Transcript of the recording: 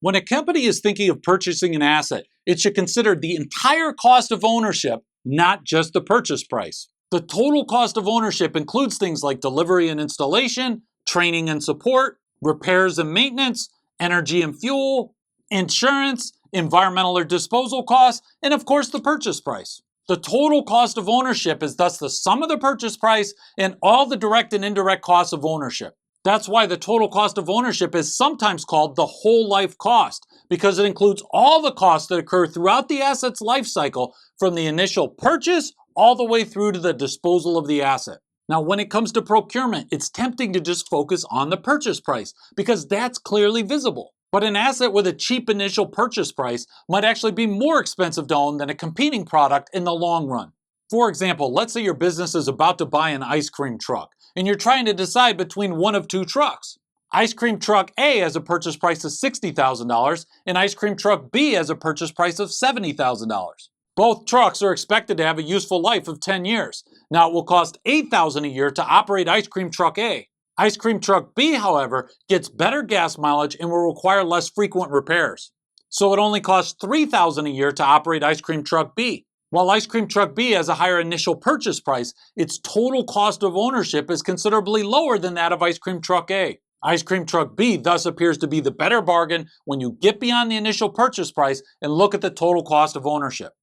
When a company is thinking of purchasing an asset, it should consider the entire cost of ownership, not just the purchase price. The total cost of ownership includes things like delivery and installation, training and support, repairs and maintenance, energy and fuel, insurance, environmental or disposal costs, and of course the purchase price. The total cost of ownership is thus the sum of the purchase price and all the direct and indirect costs of ownership. That's why the total cost of ownership is sometimes called the whole life cost, because it includes all the costs that occur throughout the asset's life cycle, from the initial purchase all the way through to the disposal of the asset. Now, when it comes to procurement, it's tempting to just focus on the purchase price because that's clearly visible. But an asset with a cheap initial purchase price might actually be more expensive to own than a competing product in the long run. For example, let's say your business is about to buy an ice cream truck, and you're trying to decide between one of two trucks. Ice cream truck A has a purchase price of $60,000, and ice cream truck B has a purchase price of $70,000. Both trucks are expected to have a useful life of 10 years. Now, it will cost $8,000 a year to operate ice cream truck A. Ice cream truck B, however, gets better gas mileage and will require less frequent repairs. So it only costs $3,000 a year to operate ice cream truck B. While ice cream truck B has a higher initial purchase price, its total cost of ownership is considerably lower than that of ice cream truck A. Ice cream truck B thus appears to be the better bargain when you get beyond the initial purchase price and look at the total cost of ownership.